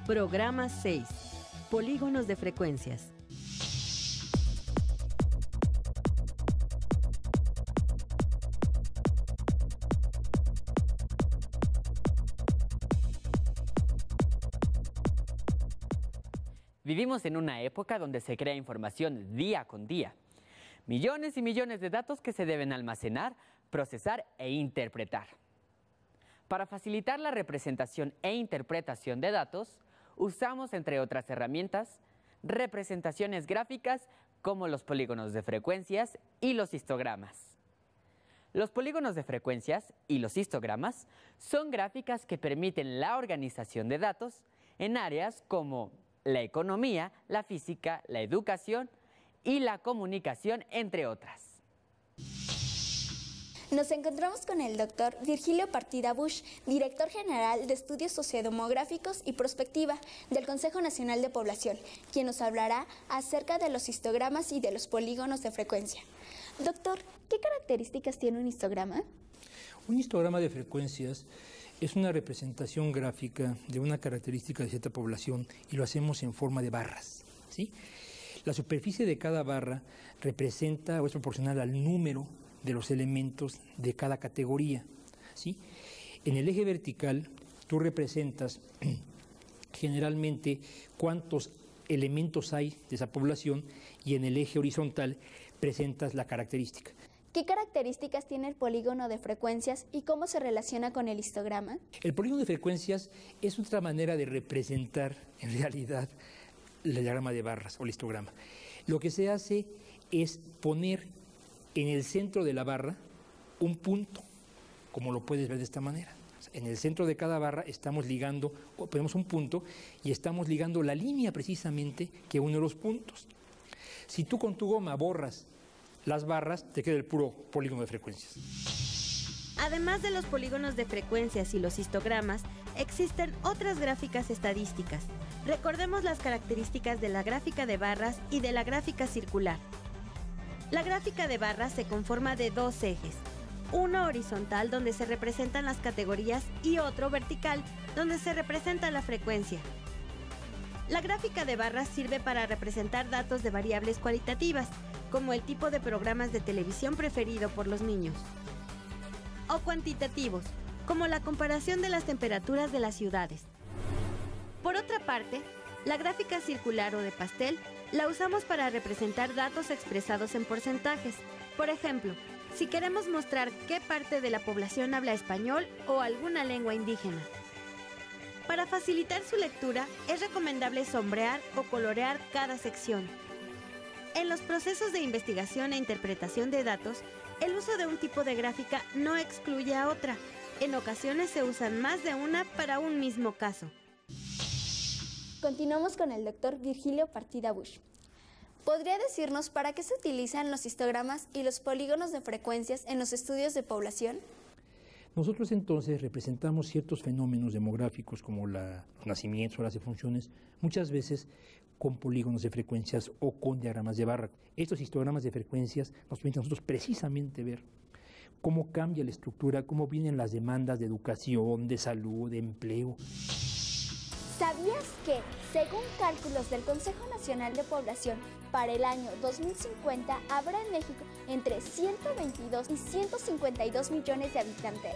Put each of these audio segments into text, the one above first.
Programa 6. Polígonos de frecuencias. Vivimos en una época donde se crea información día con día. Millones y millones de datos que se deben almacenar, procesar e interpretar. Para facilitar la representación e interpretación de datos, usamos, entre otras herramientas, representaciones gráficas como los polígonos de frecuencias y los histogramas. Los polígonos de frecuencias y los histogramas son gráficas que permiten la organización de datos en áreas como la economía, la física, la educación y la comunicación, entre otras. Nos encontramos con el doctor Virgilio Partida Busch, director general de Estudios Sociodemográficos y Prospectiva del Consejo Nacional de Población, quien nos hablará acerca de los histogramas y de los polígonos de frecuencia. Doctor, ¿qué características tiene un histograma? Un histograma de frecuencias es una representación gráfica de una característica de cierta población y lo hacemos en forma de barras, ¿sí? La superficie de cada barra representa o es proporcional al número de los elementos de cada categoría, ¿sí? En el eje vertical tú representas generalmente cuántos elementos hay de esa población y en el eje horizontal presentas la característica. ¿Qué características tiene el polígono de frecuencias y cómo se relaciona con el histograma? El polígono de frecuencias es otra manera de representar en realidad el diagrama de barras o el histograma. Lo que se hace es poner en el centro de la barra un punto, como lo puedes ver de esta manera. En el centro de cada barra estamos ligando, o ponemos un punto y estamos ligando la línea precisamente que une los puntos. Si tú con tu goma borras las barras, te queda el puro polígono de frecuencias. Además de los polígonos de frecuencias y los histogramas, existen otras gráficas estadísticas. Recordemos las características de la gráfica de barras y de la gráfica circular. La gráfica de barras se conforma de dos ejes, uno horizontal donde se representan las categorías y otro vertical donde se representa la frecuencia. La gráfica de barras sirve para representar datos de variables cualitativas, como el tipo de programas de televisión preferido por los niños, o cuantitativos, como la comparación de las temperaturas de las ciudades. Por otra parte, la gráfica circular o de pastel la usamos para representar datos expresados en porcentajes. Por ejemplo, si queremos mostrar qué parte de la población habla español o alguna lengua indígena. Para facilitar su lectura, es recomendable sombrear o colorear cada sección. En los procesos de investigación e interpretación de datos, el uso de un tipo de gráfica no excluye a otra. En ocasiones se usan más de una para un mismo caso. Continuamos con el doctor Virgilio Partida Busch. ¿Podría decirnos para qué se utilizan los histogramas y los polígonos de frecuencias en los estudios de población? Nosotros entonces representamos ciertos fenómenos demográficos como los nacimientos o las defunciones, muchas veces con polígonos de frecuencias o con diagramas de barra. Estos histogramas de frecuencias nos permiten a nosotros precisamente ver cómo cambia la estructura, cómo vienen las demandas de educación, de salud, de empleo. ¿Sabías que, según cálculos del Consejo Nacional de Población, para el año 2050 habrá en México entre 122 y 152 millones de habitantes?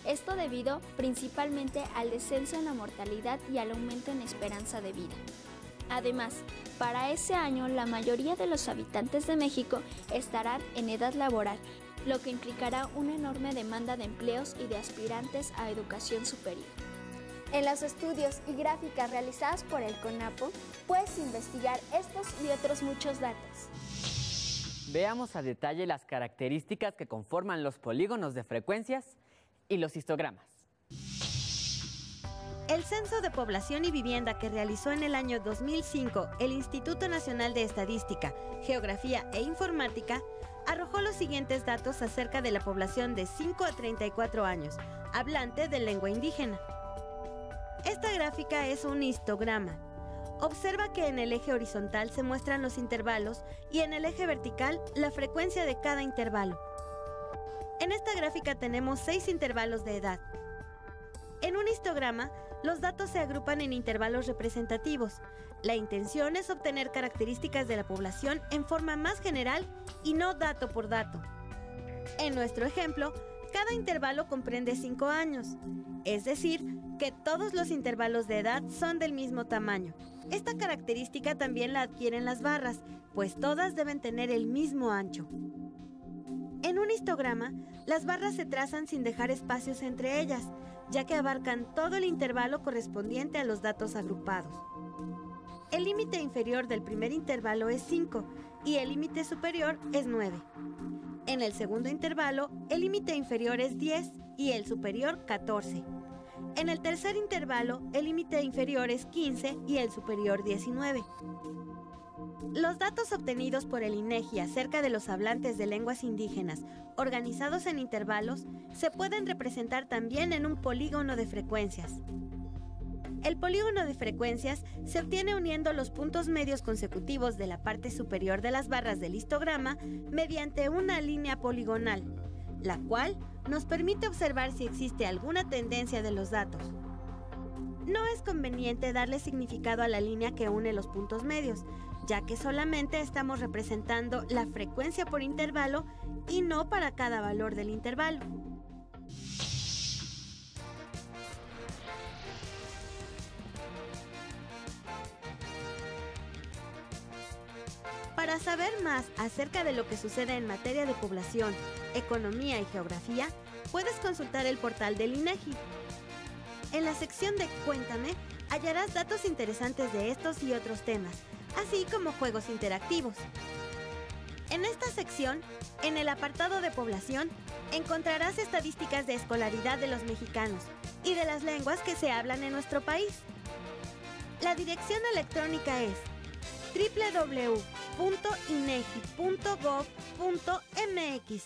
Esto debido principalmente al descenso en la mortalidad y al aumento en esperanza de vida. Además, para ese año la mayoría de los habitantes de México estarán en edad laboral, lo que implicará una enorme demanda de empleos y de aspirantes a educación superior. En los estudios y gráficas realizadas por el CONAPO, puedes investigar estos y otros muchos datos. Veamos a detalle las características que conforman los polígonos de frecuencias y los histogramas. El Censo de Población y Vivienda que realizó en el año 2005 el Instituto Nacional de Estadística, Geografía e Informática arrojó los siguientes datos acerca de la población de 5 a 34 años, hablante de lengua indígena. Esta gráfica es un histograma. Observa que en el eje horizontal se muestran los intervalos y en el eje vertical la frecuencia de cada intervalo. En esta gráfica tenemos 6 intervalos de edad. En un histograma los datos se agrupan en intervalos representativos. La intención es obtener características de la población en forma más general y no dato por dato. En nuestro ejemplo, cada intervalo comprende 5 años, es decir, que todos los intervalos de edad son del mismo tamaño. Esta característica también la adquieren las barras, pues todas deben tener el mismo ancho. En un histograma, las barras se trazan sin dejar espacios entre ellas, ya que abarcan todo el intervalo correspondiente a los datos agrupados. El límite inferior del primer intervalo es 5 y el límite superior es 9. En el segundo intervalo, el límite inferior es 10 y el superior 14. En el tercer intervalo, el límite inferior es 15 y el superior 19. Los datos obtenidos por el INEGI acerca de los hablantes de lenguas indígenas, organizados en intervalos, se pueden representar también en un polígono de frecuencias. El polígono de frecuencias se obtiene uniendo los puntos medios consecutivos de la parte superior de las barras del histograma mediante una línea poligonal, la cual nos permite observar si existe alguna tendencia de los datos. No es conveniente darle significado a la línea que une los puntos medios, ya que solamente estamos representando la frecuencia por intervalo y no para cada valor del intervalo. Para saber más acerca de lo que sucede en materia de población, economía y geografía, puedes consultar el portal del INEGI. En la sección de Cuéntame, hallarás datos interesantes de estos y otros temas, así como juegos interactivos. En esta sección, en el apartado de población, encontrarás estadísticas de escolaridad de los mexicanos y de las lenguas que se hablan en nuestro país. La dirección electrónica es www.inegi.gov.mx.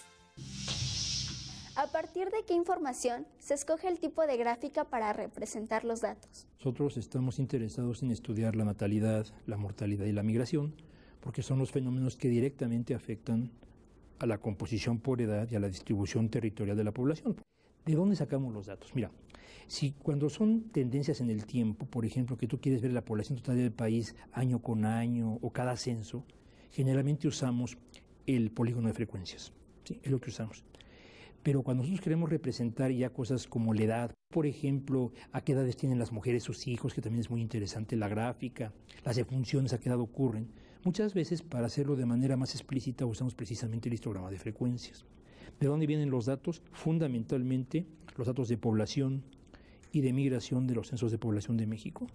¿A partir de qué información se escoge el tipo de gráfica para representar los datos? Nosotros estamos interesados en estudiar la natalidad, la mortalidad y la migración, porque son los fenómenos que directamente afectan a la composición por edad y a la distribución territorial de la población. ¿De dónde sacamos los datos? Mira, si cuando son tendencias en el tiempo, por ejemplo, que tú quieres ver la población total del país año con año o cada censo, generalmente usamos el polígono de frecuencias, ¿sí? Es lo que usamos. Pero cuando nosotros queremos representar ya cosas como la edad, por ejemplo, a qué edades tienen las mujeres sus hijos, que también es muy interesante la gráfica, las defunciones a qué edad ocurren, muchas veces para hacerlo de manera más explícita usamos precisamente el histograma de frecuencias. ¿De dónde vienen los datos? Fundamentalmente los datos de población y de migración de los censos de población de México.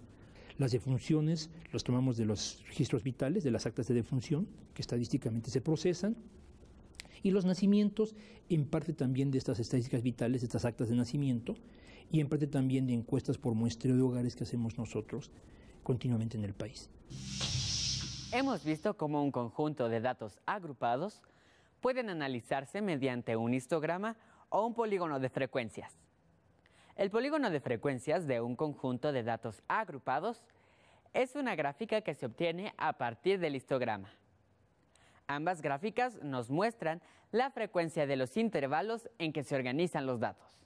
Las defunciones los tomamos de los registros vitales, de las actas de defunción, que estadísticamente se procesan, y los nacimientos, en parte también de estas estadísticas vitales, de estas actas de nacimiento, y en parte también de encuestas por muestreo de hogares que hacemos nosotros continuamente en el país. Hemos visto cómo un conjunto de datos agrupados pueden analizarse mediante un histograma o un polígono de frecuencias. El polígono de frecuencias de un conjunto de datos agrupados es una gráfica que se obtiene a partir del histograma. Ambas gráficas nos muestran la frecuencia de los intervalos en que se organizan los datos.